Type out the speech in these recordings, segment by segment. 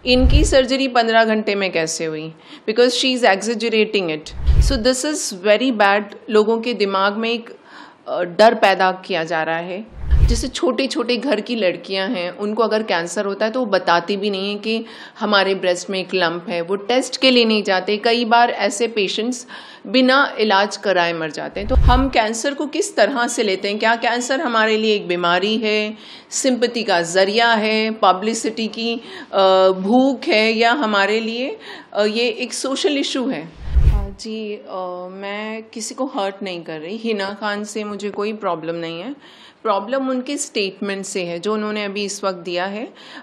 इनकी सर्जरी 15 घंटे में कैसे हुई, because she is exaggerating it. So this is very bad. लोगों के दिमाग में एक डर पैदा किया जा रहा है। जैसे छोटे छोटे घर की लड़कियां हैं, उनको अगर कैंसर होता है तो वो बताती भी नहीं है कि हमारे ब्रेस्ट में एक लंप है, वो टेस्ट के लिए नहीं जाते। कई बार ऐसे पेशेंट्स बिना इलाज कराए मर जाते हैं। तो हम कैंसर को किस तरह से लेते हैं? क्या कैंसर हमारे लिए एक बीमारी है, सिंपैथी का जरिया है, पब्लिसिटी की भूख है, या हमारे लिए ये एक सोशल इशू है? जी, मैं किसी को हर्ट नहीं कर रही। हिना खान से मुझे कोई प्रॉब्लम नहीं है। प्रॉब्लम उनके स्टेटमेंट से है जो उन्होंने अभी इस वक्त दिया है।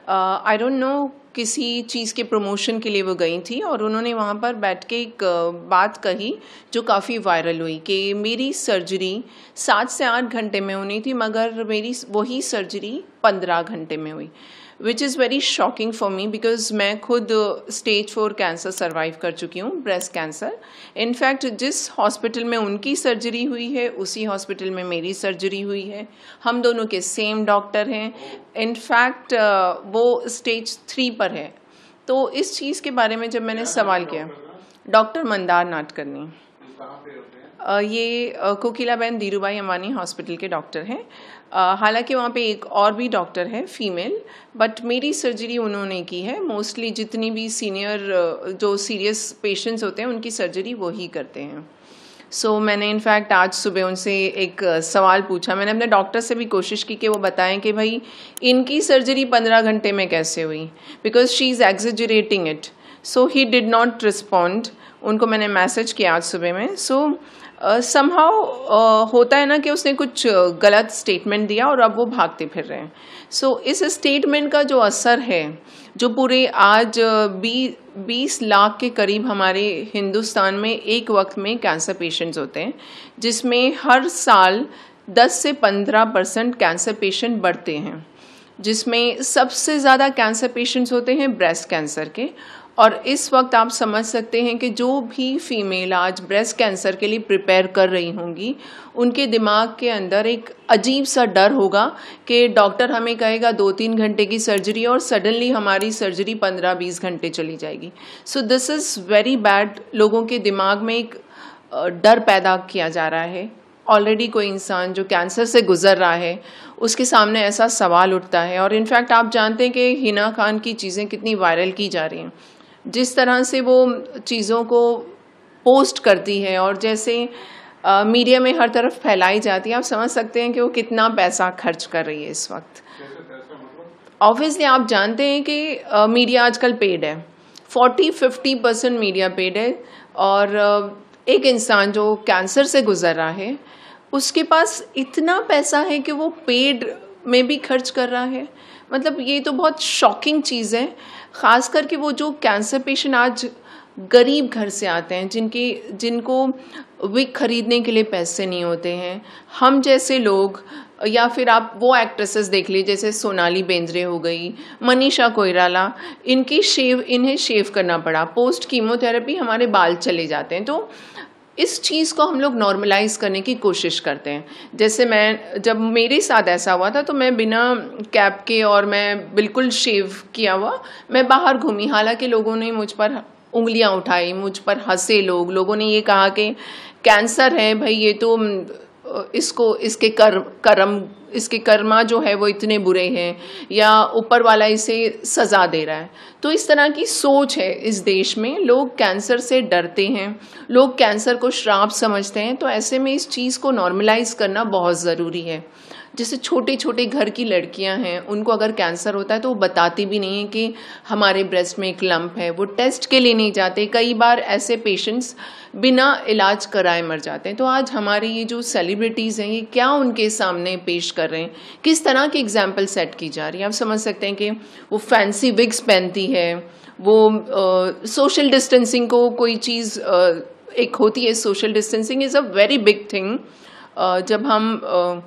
आई डोंट नो, किसी चीज़ के प्रमोशन के लिए वो गई थी और उन्होंने वहाँ पर बैठ के एक बात कही जो काफ़ी वायरल हुई कि मेरी सर्जरी 7 से 8 घंटे में होनी थी, मगर मेरी वही सर्जरी 15 घंटे में हुई, which is very shocking for me, because मैं खुद स्टेज 4 कैंसर सर्वाइव कर चुकी हूँ, ब्रेस्ट कैंसर। इनफैक्ट जिस हॉस्पिटल में उनकी सर्जरी हुई है उसी हॉस्पिटल में मेरी सर्जरी हुई है। हम दोनों के सेम डॉक्टर हैं। इनफैक्ट वो स्टेज 3 पर है। तो इस चीज़ के बारे में जब मैंने सवाल किया, डॉक्टर मंदार नाटकर्णी, ये कोकिलाबेन धीरूभाई अंबानी हॉस्पिटल के डॉक्टर हैं। हालांकि वहाँ पे एक और भी डॉक्टर है फीमेल, बट मेरी सर्जरी उन्होंने की है। मोस्टली जितनी भी सीनियर जो सीरियस पेशेंट्स होते हैं उनकी सर्जरी वो ही करते हैं। सो मैंने इनफैक्ट आज सुबह उनसे एक सवाल पूछा। मैंने अपने डॉक्टर से भी कोशिश की कि वो बताएं कि भाई इनकी सर्जरी 15 घंटे में कैसे हुई, because she is exaggerating it. So he did not respond. उनको मैंने मैसेज किया आज सुबह में। सो समहाउ होता है ना कि उसने कुछ गलत स्टेटमेंट दिया और अब वो भागते फिर रहे हैं। सो इस स्टेटमेंट का जो असर है, जो पूरे आज 20 लाख के करीब हमारे हिंदुस्तान में एक वक्त में कैंसर पेशेंट्स होते हैं, जिसमें हर साल 10 से 15% कैंसर पेशेंट बढ़ते हैं, जिसमें सबसे ज़्यादा कैंसर पेशेंट्स होते हैं ब्रेस्ट कैंसर के। और इस वक्त आप समझ सकते हैं कि जो भी फीमेल आज ब्रेस्ट कैंसर के लिए प्रिपेयर कर रही होंगी, उनके दिमाग के अंदर एक अजीब सा डर होगा कि डॉक्टर हमें कहेगा 2-3 घंटे की सर्जरी और सडनली हमारी सर्जरी 15-20 घंटे चली जाएगी। So this is very bad. लोगों के दिमाग में एक डर पैदा किया जा रहा है। ऑलरेडी कोई इंसान जो कैंसर से गुजर रहा है उसके सामने ऐसा सवाल उठता है। और इनफैक्ट आप जानते हैं कि हिना खान की चीज़ें कितनी वायरल की जा रही हैं, जिस तरह से वो चीज़ों को पोस्ट करती है और जैसे मीडिया में हर तरफ फैलाई जाती है, आप समझ सकते हैं कि वो कितना पैसा खर्च कर रही है इस वक्त। ऑब्वियसली आप जानते हैं कि मीडिया आजकल पेड है, 40-50% मीडिया पेड है। और एक इंसान जो कैंसर से गुजर रहा है उसके पास इतना पैसा है कि वो पेड में भी खर्च कर रहा है। मतलब ये तो बहुत शॉकिंग चीज़ है, ख़ास करके वो जो कैंसर पेशेंट आज गरीब घर से आते हैं, जिनको विग खरीदने के लिए पैसे नहीं होते हैं। हम जैसे लोग, या फिर आप वो एक्ट्रेसेस देख लीजिए जैसे सोनाली बेंद्रे हो गई, मनीषा कोइराला, इन्हें शेव करना पड़ा, पोस्ट कीमोथेरेपी हमारे बाल चले जाते हैं। तो इस चीज़ को हम लोग नॉर्मलाइज करने की कोशिश करते हैं। जैसे जब मेरे साथ ऐसा हुआ था तो मैं बिना कैप के और मैं बिल्कुल शेव किया हुआ मैं बाहर घूमी। हालांकि लोगों ने मुझ पर उंगलियां उठाई, मुझ पर हंसे लोगों ने ये कहा कि कैंसर है भाई, ये तो इसके कर्मा जो है वो इतने बुरे हैं, या ऊपर वाला इसे सज़ा दे रहा है। तो इस तरह की सोच है इस देश में। लोग कैंसर से डरते हैं, लोग कैंसर को श्राप समझते हैं। तो ऐसे में इस चीज़ को नॉर्मलाइज करना बहुत ज़रूरी है। जैसे छोटे छोटे घर की लड़कियां हैं, उनको अगर कैंसर होता है तो वो बताती भी नहीं है कि हमारे ब्रेस्ट में एक लंप है, वो टेस्ट के लिए नहीं जाते। कई बार ऐसे पेशेंट्स बिना इलाज कराए मर जाते हैं। तो आज हमारी ये जो सेलिब्रिटीज़ हैं, ये क्या उनके सामने पेश कर रहे हैं, किस तरह की एग्जाम्पल सेट की जा रही है। आप समझ सकते हैं कि वो फैंसी विग्स पहनती है, वो सोशल डिस्टेंसिंग को कोई चीज़ एक होती है, social distancing is a very big thing. जब हम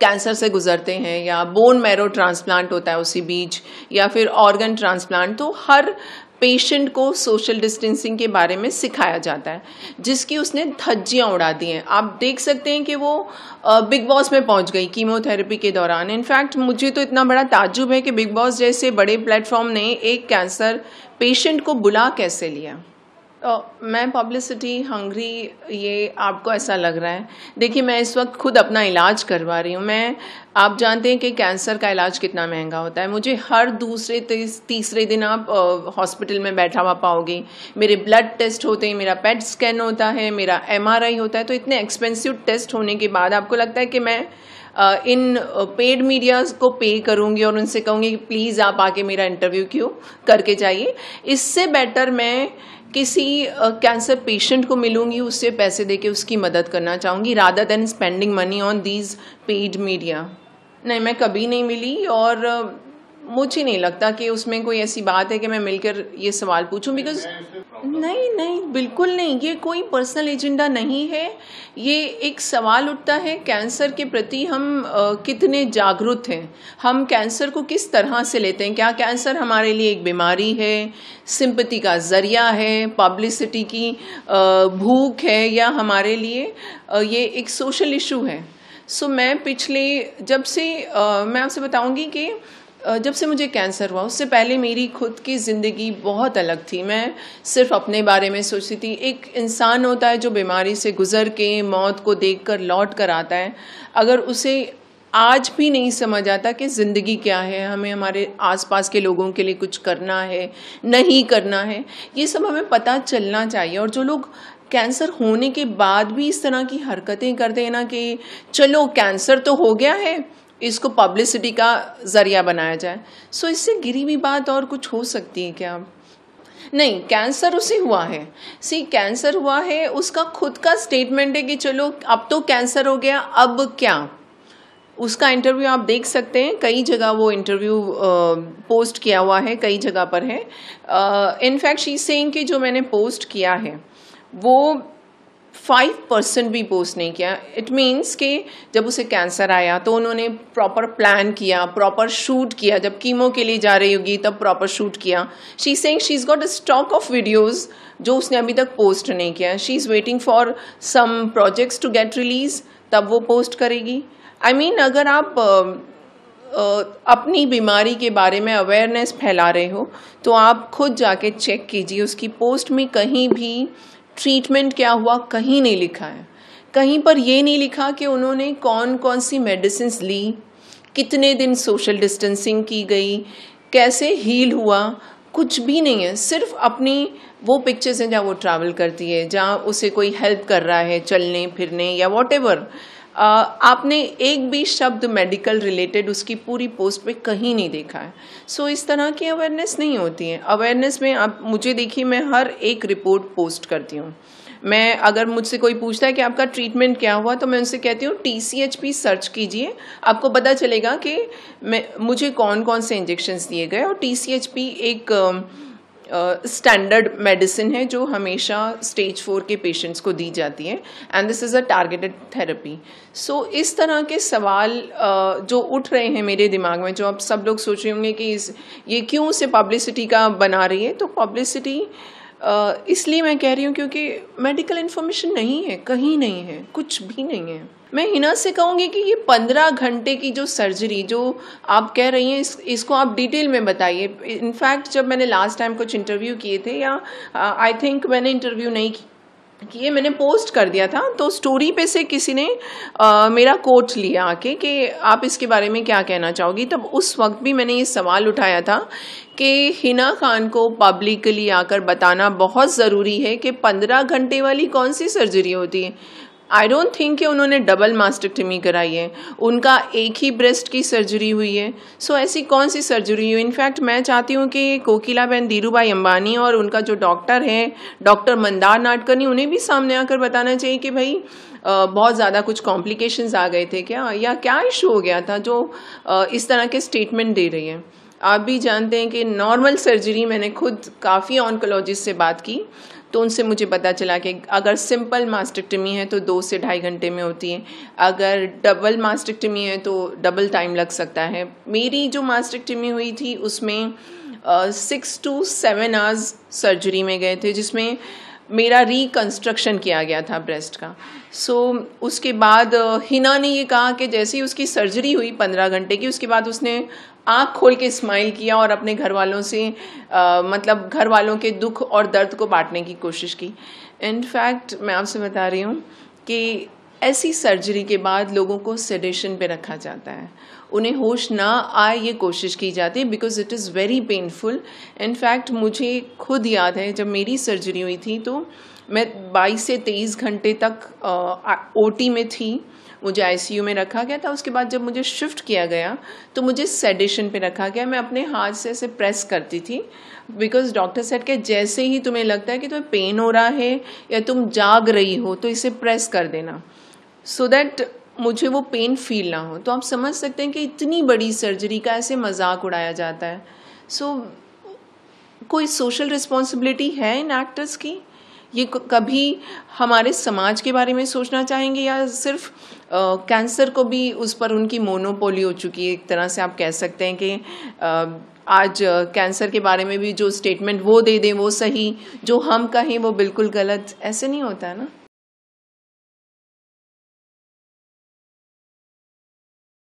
कैंसर से गुजरते हैं या बोन मैरो ट्रांसप्लांट होता है उसी बीच, या फिर ऑर्गन ट्रांसप्लांट, तो हर पेशेंट को सोशल डिस्टेंसिंग के बारे में सिखाया जाता है, जिसकी उसने धज्जियां उड़ा दी हैं। आप देख सकते हैं कि वो बिग बॉस में पहुंच गई कीमोथेरेपी के दौरान। इनफैक्ट मुझे तो इतना बड़ा ताज्जुब है कि बिग बॉस जैसे बड़े प्लेटफॉर्म ने एक कैंसर पेशेंट को बुला कैसे लिया। मैं पब्लिसिटी हंग्री, ये आपको ऐसा लग रहा है? देखिए, मैं इस वक्त खुद अपना इलाज करवा रही हूँ। आप जानते हैं कि कैंसर का इलाज कितना महंगा होता है। मुझे हर दूसरे तीसरे दिन आप हॉस्पिटल में बैठा हुआ पाओगे। मेरे ब्लड टेस्ट होते हैं, मेरा पेट स्कैन होता है, मेरा MRI होता है। तो इतने एक्सपेंसिव टेस्ट होने के बाद आपको लगता है कि मैं इन पेड मीडियाज को पे करूंगी और उनसे कहूँगी कि प्लीज़ आप आके मेरा इंटरव्यू क्यों करके जाइए। इससे बेटर मैं किसी कैंसर पेशेंट को मिलूंगी, उससे पैसे देके उसकी मदद करना चाहूँगी, rather than spending money on these paid media. नहीं, मैं कभी नहीं मिली और मुझे नहीं लगता कि उसमें कोई ऐसी बात है कि मैं मिलकर ये सवाल पूछूं, बिकॉज नहीं, बिल्कुल नहीं, ये कोई पर्सनल एजेंडा नहीं है। ये एक सवाल उठता है कैंसर के प्रति हम कितने जागरूक हैं, हम कैंसर को किस तरह से लेते हैं। क्या कैंसर हमारे लिए एक बीमारी है, सिंपैथी का जरिया है, पब्लिसिटी की भूख है, या हमारे लिए ये एक सोशल इशू है। सो मैं पिछले मैं आपसे बताऊंगी कि जब से मुझे कैंसर हुआ उससे पहले मेरी खुद की ज़िंदगी बहुत अलग थी। मैं सिर्फ अपने बारे में सोचती थी। एक इंसान होता है जो बीमारी से गुजर के मौत को देखकर लौट कर आता है, अगर उसे आज भी नहीं समझ आता कि ज़िंदगी क्या है, हमें हमारे आसपास के लोगों के लिए कुछ करना है, नहीं करना है, ये सब हमें पता चलना चाहिए। और जो लोग कैंसर होने के बाद भी इस तरह की हरकतें करते हैं ना कि चलो कैंसर तो हो गया है, इसको पब्लिसिटी का जरिया बनाया जाए, सो इससे गिरी हुई बात और कुछ हो सकती है क्या? नहीं, कैंसर उसे हुआ है। कैंसर हुआ है, उसका खुद का स्टेटमेंट है कि चलो अब तो कैंसर हो गया, अब क्या। उसका इंटरव्यू आप देख सकते हैं, कई जगह वो इंटरव्यू पोस्ट किया हुआ है, कई जगह पर है। इनफैक्ट शी सेइंग कि जो मैंने पोस्ट किया है वो 5% भी पोस्ट नहीं किया। इट मीन्स कि जब उसे कैंसर आया तो उन्होंने प्रॉपर प्लान किया, प्रॉपर शूट किया, जब कीमो के लिए जा रही होगी तब प्रॉपर शूट किया। She saying she is got a stock of videos जो उसने अभी तक पोस्ट नहीं किया। She is waiting for some projects to get release, तब वो पोस्ट करेगी। आई मीन अगर आप अपनी बीमारी के बारे में अवेयरनेस फैला रहे हो तो आप खुद जाके चेक कीजिए। उसकी पोस्ट में कहीं भी ट्रीटमेंट क्या हुआ कहीं नहीं लिखा है। कहीं पर ये नहीं लिखा कि उन्होंने कौन कौन सी मेडिसिन्स ली, कितने दिन सोशल डिस्टेंसिंग की गई, कैसे हील हुआ, कुछ भी नहीं है। सिर्फ अपनी वो पिक्चर्स हैं जहाँ वो ट्रैवल करती है, जहाँ उसे कोई हेल्प कर रहा है चलने फिरने या वॉटेवर। आपने एक भी शब्द मेडिकल रिलेटेड उसकी पूरी पोस्ट पे कहीं नहीं देखा है। सो इस तरह की अवेयरनेस नहीं होती है। अवेयरनेस में आप मुझे देखिए, मैं हर एक रिपोर्ट पोस्ट करती हूँ। मैं अगर मुझसे कोई पूछता है कि आपका ट्रीटमेंट क्या हुआ तो मैं उनसे कहती हूँ TCHP सर्च कीजिए, आपको पता चलेगा कि मुझे कौन कौन से इंजेक्शंस दिए गए। और TCHP एक स्टैंडर्ड मेडिसिन है जो हमेशा स्टेज 4 के पेशेंट्स को दी जाती है, and this is a targeted therapy. So इस तरह के सवाल जो उठ रहे हैं मेरे दिमाग में, जो आप सब लोग सोच रहे होंगे कि ये क्यों उसे पब्लिसिटी का बना रही है, तो पब्लिसिटी इसलिए मैं कह रही हूँ क्योंकि मेडिकल इन्फॉर्मेशन नहीं है, कहीं नहीं है, कुछ भी नहीं है। मैं हिना से कहूँगी कि ये 15 घंटे की जो सर्जरी जो आप कह रही हैं, इसको आप डिटेल में बताइए। इनफैक्ट जब मैंने लास्ट टाइम कुछ इंटरव्यू किए थे, या आई थिंक मैंने इंटरव्यू नहीं किए, मैंने पोस्ट कर दिया था, तो स्टोरी पे से किसी ने मेरा कोट लिया आके कि आप इसके बारे में क्या कहना चाहोगी। तब उस वक्त भी मैंने ये सवाल उठाया था कि हिना खान को पब्लिकली आकर बताना बहुत ज़रूरी है कि 15 घंटे वाली कौन सी सर्जरी होती है। आई डोंट थिंक कि उन्होंने डबल मास्टेक्टमी कराई है, उनका एक ही ब्रेस्ट की सर्जरी हुई है। सो ऐसी कौन सी सर्जरी हुई। इनफैक्ट मैं चाहती हूँ कि कोकिलाबेन धीरूभाई अंबानी और उनका जो डॉक्टर है डॉक्टर मंदार नाडकर्णी, उन्हें भी सामने आकर बताना चाहिए कि भाई बहुत ज़्यादा कुछ कॉम्प्लिकेशंस आ गए थे क्या, या क्या इशू हो गया था जो इस तरह के स्टेटमेंट दे रही है। आप भी जानते हैं कि नॉर्मल सर्जरी, मैंने खुद काफ़ी ऑन्कोलॉजिस्ट से बात की तो उनसे मुझे पता चला कि अगर सिंपल मास्टेक्टमी है तो 2 से ढाई घंटे में होती है, अगर डबल मास्टेक्टमी है तो डबल टाइम लग सकता है। मेरी जो मास्टेक्टमी हुई थी उसमें 6 to 7 आवर्स सर्जरी में गए थे, जिसमें मेरा रिकंस्ट्रक्शन किया गया था ब्रेस्ट का। उसके बाद हिना ने ये कहा कि जैसे ही उसकी सर्जरी हुई 15 घंटे की, उसके बाद उसने आँख खोल के स्माइल किया और अपने घर वालों से मतलब घर वालों के दुख और दर्द को बांटने की कोशिश की। इनफैक्ट मैं आपसे बता रही हूँ कि ऐसी सर्जरी के बाद लोगों को सेडेशन पे रखा जाता है, उन्हें होश ना आए ये कोशिश की जाती है, because it is very painful. In fact मुझे खुद याद है जब मेरी सर्जरी हुई थी तो मैं 22 से 23 घंटे तक ओटी में थी, मुझे आईसीयू में रखा गया था। उसके बाद जब मुझे शिफ्ट किया गया तो मुझे सेडेशन पे रखा गया। मैं अपने हाथ से ऐसे प्रेस करती थी, बिकॉज डॉक्टर सेड कि जैसे ही तुम्हें लगता है कि तुम्हें पेन हो रहा है या तुम जाग रही हो तो इसे प्रेस कर देना, सो दैट मुझे वो पेन फील ना हो। तो आप समझ सकते हैं कि इतनी बड़ी सर्जरी का ऐसे मजाक उड़ाया जाता है। कोई सोशल रिस्पॉन्सिबिलिटी है इन एक्टर्स की? ये कभी हमारे समाज के बारे में सोचना चाहेंगे, या सिर्फ कैंसर को भी उस पर उनकी मोनोपोली हो चुकी है? एक तरह से आप कह सकते हैं कि आज कैंसर के बारे में भी जो स्टेटमेंट वो दे दें वो सही, जो हम कहें वो बिल्कुल गलत। ऐसे नहीं होता है ना।